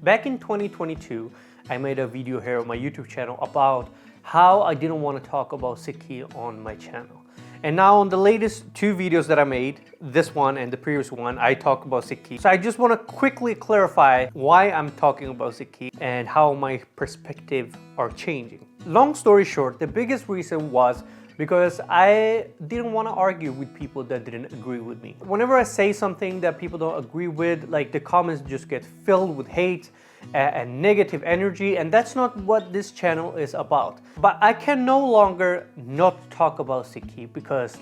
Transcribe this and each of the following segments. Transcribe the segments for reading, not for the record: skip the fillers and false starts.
Back in 2022, I made a video here on my YouTube channel about how I didn't want to talk about Sikhi on my channel. And now on the latest two videos that I made, this one and the previous one, I talk about Sikhi. So I just want to quickly clarify why I'm talking about Sikhi and how my perspective are changing. Long story short, the biggest reason was because I didn't want to argue with people that didn't agree with me. Whenever I say something that people don't agree with, like the comments just get filled with hate and negative energy, and that's not what this channel is about. But I can no longer not talk about Sikhi because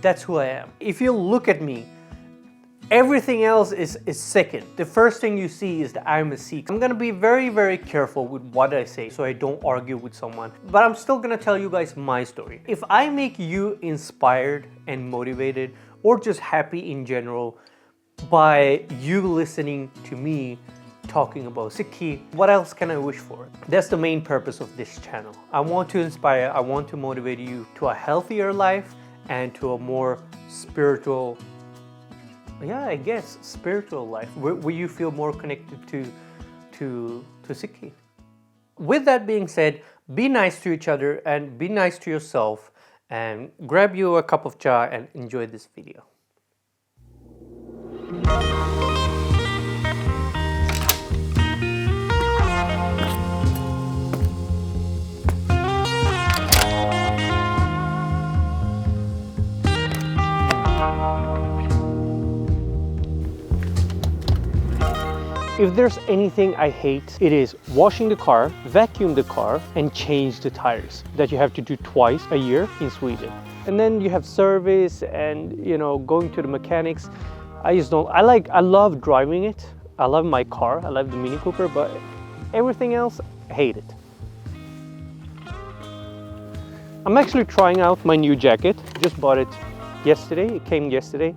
that's who I am. If you look at me, everything else is second. The first thing you see is that I'm a Sikh. I'm gonna be very, very careful with what I say so I don't argue with someone. But I'm still gonna tell you guys my story. If I make you inspired and motivated or just happy in general by you listening to me talking about Sikhi, what else can I wish for? That's the main purpose of this channel. I want to inspire, I want to motivate you to a healthier life and to a more spiritual, I guess, spiritual life, where you feel more connected to Sikhi. With that being said, be nice to each other and be nice to yourself, and grab you a cup of chai and enjoy this video. If there's anything I hate, it is washing the car, vacuum the car, and change the tires that you have to do twice a year in Sweden. And then you have service and, going to the mechanics. I love driving it. I love my car. I love the Mini Cooper, but everything else, I hate it. I'm actually trying out my new jacket. Just bought it yesterday. It came yesterday.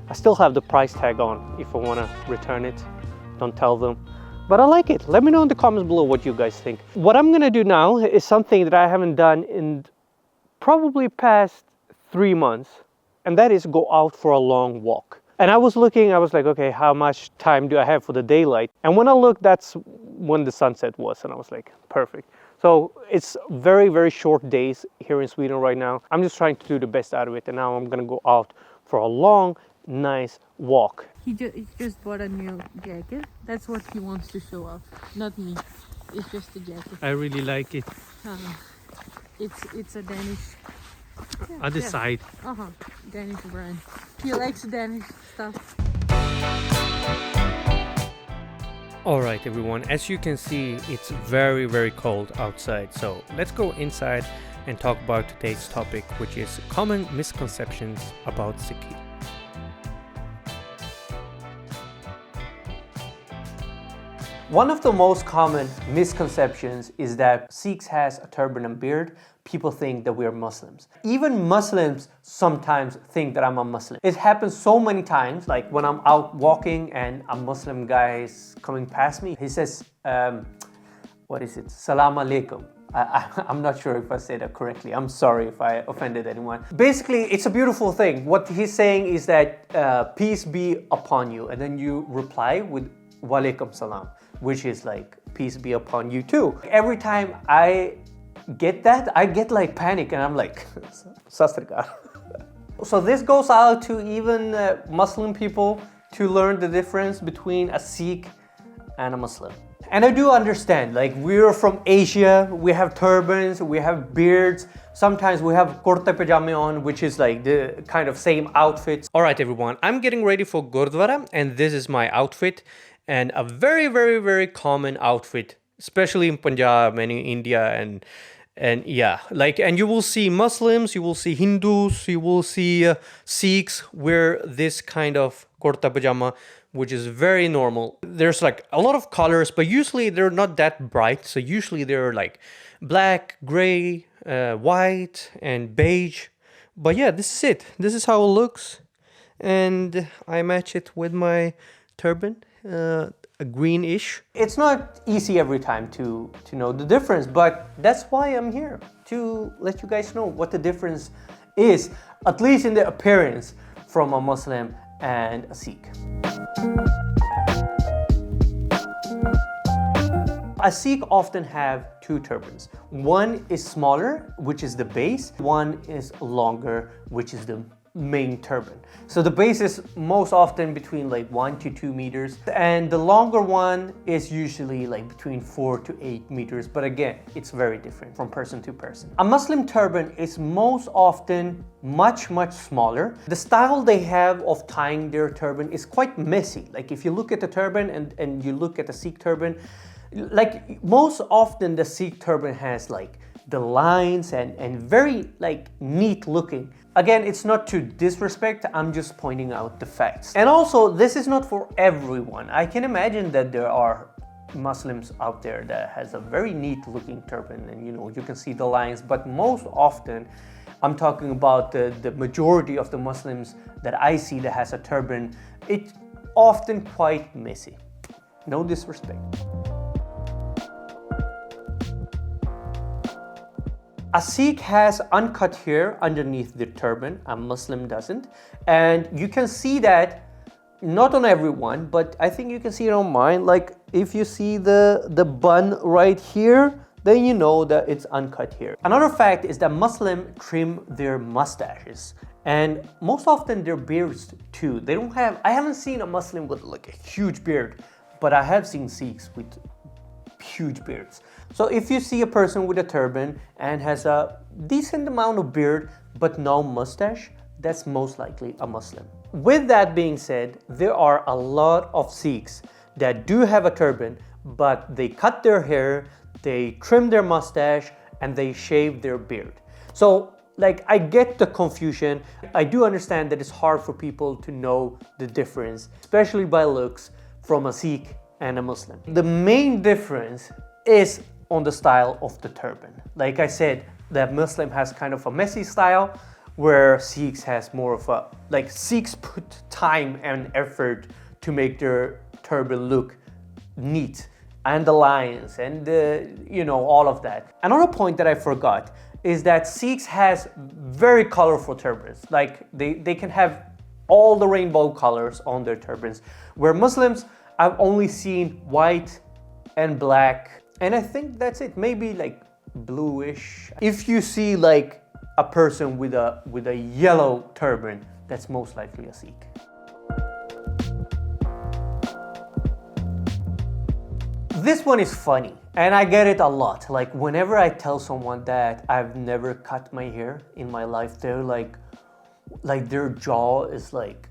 I still have the price tag on if I want to return it. Don't tell them, but I like it. Let me know in the comments below what you guys think. What I'm gonna do now is something that I haven't done in probably past 3 months, and that is go out for a long walk. And I was like, okay, how much time do I have for the daylight? And when I looked, that's when the sunset was, and I was like, perfect. So it's very, very short days here in Sweden right now. I'm just trying to do the best out of it, and now I'm gonna go out for a long, nice walk. He just bought a new jacket. That's what he wants to show off, not me. It's just a jacket. I really like it. It's a Danish. Other side. Danish brand. He likes Danish stuff. Alright everyone, as you can see, it's very, very cold outside. So let's go inside and talk about today's topic, which is common misconceptions about Sikhi. One of the most common misconceptions is that Sikhs has a turban and beard. People think that we are Muslims. Even Muslims sometimes think that I'm a Muslim. It happens so many times, like when I'm out walking and a Muslim guy is coming past me. He says, what is it? Salam alaikum. I'm not sure if I said that correctly. I'm sorry if I offended anyone. Basically, it's a beautiful thing. What he's saying is that peace be upon you. And then you reply with wa alaikum salam, which is like, peace be upon you too. Every time I get that, I get like panic and I'm like, Sastrikar. So this goes out to even Muslim people to learn the difference between a Sikh and a Muslim. And I do understand, like, we're from Asia, we have turbans, we have beards. Sometimes we have kurta pajama on, which is like the kind of same outfits. All right, everyone, I'm getting ready for Gurdwara, and this is my outfit. And a very, very, very common outfit, especially in Punjab and in India, and you will see Muslims, you will see Hindus, you will see Sikhs wear this kind of kurta pajama, which is very normal. There's like a lot of colors, but usually they're not that bright. So usually they're like black, gray, white, and beige. But yeah, this is it. This is how it looks, and I match it with my turban. A greenish. It's not easy every time to know the difference, but that's why I'm here, to let you guys know what the difference is, at least in the appearance, from a Muslim and a Sikh. A Sikh often have two turbans. One is smaller, which is the base. One is longer, which is the main turban. So the base is most often between like 1 to 2 meters, and the longer one is usually like between 4 to 8 meters. But again, it's very different from person to person. A Muslim turban is most often much smaller. The style they have of tying their turban is quite messy. Like if you look at the turban and you look at the Sikh turban, like most often the Sikh turban has like the lines and very like neat looking. Again, it's not to disrespect, I'm just pointing out the facts. And also, this is not for everyone. I can imagine that there are Muslims out there that has a very neat looking turban and you can see the lines, but most often I'm talking about the majority of the Muslims that I see that has a turban, it's often quite messy. No disrespect. A Sikh has uncut hair underneath their turban, a Muslim doesn't. And you can see that, not on everyone, but I think you can see it on mine. Like if you see the bun right here, then you know that it's uncut hair. Another fact is that Muslims trim their mustaches and most often their beards too. I haven't seen a Muslim with like a huge beard, but I have seen Sikhs with huge beards. So if you see a person with a turban and has a decent amount of beard but no mustache, that's most likely a Muslim. With that being said, there are a lot of Sikhs that do have a turban, but they cut their hair, they trim their mustache, and they shave their beard. So like I get the confusion. I do understand that it's hard for people to know the difference, especially by looks, from a Sikh and a Muslim. The main difference is on the style of the turban. Like I said, that Muslim has kind of a messy style, where Sikhs has more of a, like Sikhs put time and effort to make their turban look neat, and the lines and all of that. Another point that I forgot is that Sikhs has very colorful turbans. Like they can have all the rainbow colors on their turbans, where Muslims, I've only seen white and black, and I think that's it. Maybe like bluish. If you see like a person with a yellow turban, that's most likely a Sikh. This one is funny, and I get it a lot. Like whenever I tell someone that I've never cut my hair in my life, they're like their jaw is like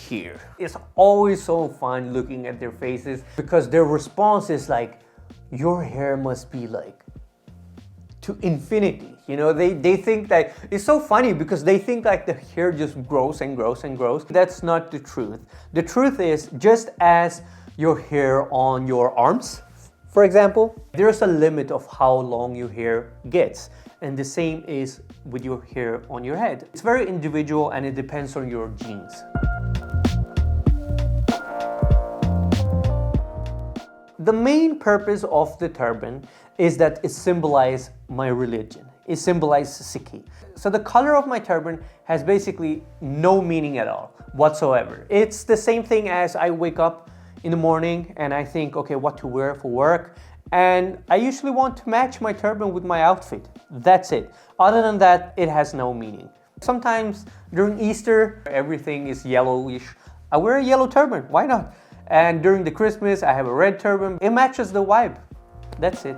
here. It's always so fun looking at their faces because their response is like, your hair must be like to infinity. They think that it's so funny because they think like the hair just grows and grows and grows. That's not the truth. The truth is, just as your hair on your arms, for example, there's a limit of how long your hair gets. And the same is with your hair on your head. It's very individual and it depends on your genes. The main purpose of the turban is that it symbolizes my religion. It symbolizes Sikhi. So the color of my turban has basically no meaning at all whatsoever. It's the same thing as I wake up in the morning and I think, okay, what to wear for work. And I usually want to match my turban with my outfit. That's it. Other than that, it has no meaning. Sometimes during Easter, everything is yellowish. I wear a yellow turban, why not? And during the Christmas, I have a red turban. It matches the vibe. That's it.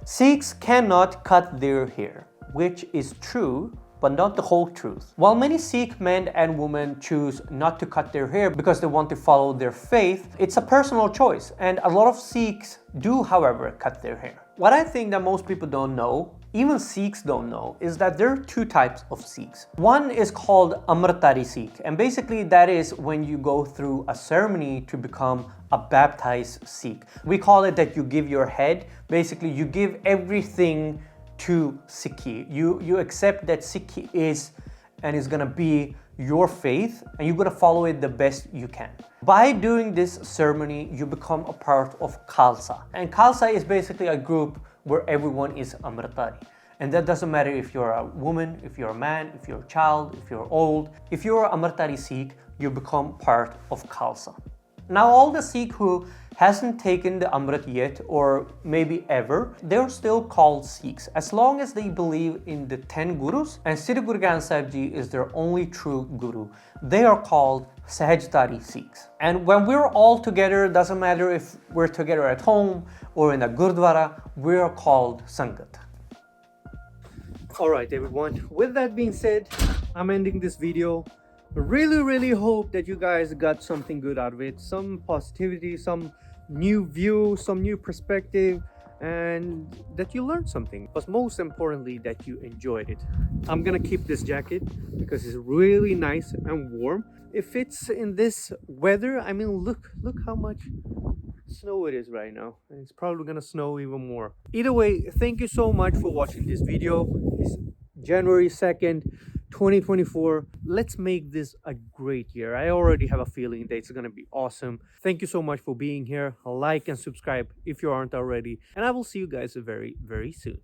Sikhs cannot cut their hair, which is true, but not the whole truth. While many Sikh men and women choose not to cut their hair because they want to follow their faith, it's a personal choice. And a lot of Sikhs do, however, cut their hair. What I think that most people don't know, even Sikhs don't know, is that there are two types of Sikhs. One is called Amritari Sikh, and basically that is when you go through a ceremony to become a baptized Sikh. We call it that you give your head, basically you give everything to Sikhi. You accept that Sikhi is and is gonna be your faith, and you're gonna follow it the best you can. By doing this ceremony, you become a part of Khalsa. And Khalsa is basically a group where everyone is Amritari. And that doesn't matter if you're a woman, if you're a man, if you're a child, if you're old. If you're a Amritdhari Sikh, you become part of Khalsa. Now, all the Sikh who hasn't taken the Amrit yet, or maybe ever, they're still called Sikhs as long as they believe in the 10 Gurus, and Sri Guru Granth Sahib Ji is their only true Guru. They are called Sahajdari Sikhs. And when we're all together, doesn't matter if we're together at home or in a Gurdwara, we're called Sangat. Alright everyone, with that being said, I'm ending this video. Really hope that you guys got something good out of it, some positivity, some new view, some new perspective, and that you learned something, but most importantly that you enjoyed it. I'm gonna keep this jacket because it's really nice and warm. If it's in this weather, I mean, look how much snow it is right now, and it's probably gonna snow even more. Either way, thank you so much for watching this video. It's January 2nd, 2024. Let's make this a great year. I already have a feeling that it's gonna be awesome. Thank you so much for being here. Like and subscribe if you aren't already, and I will see you guys very soon.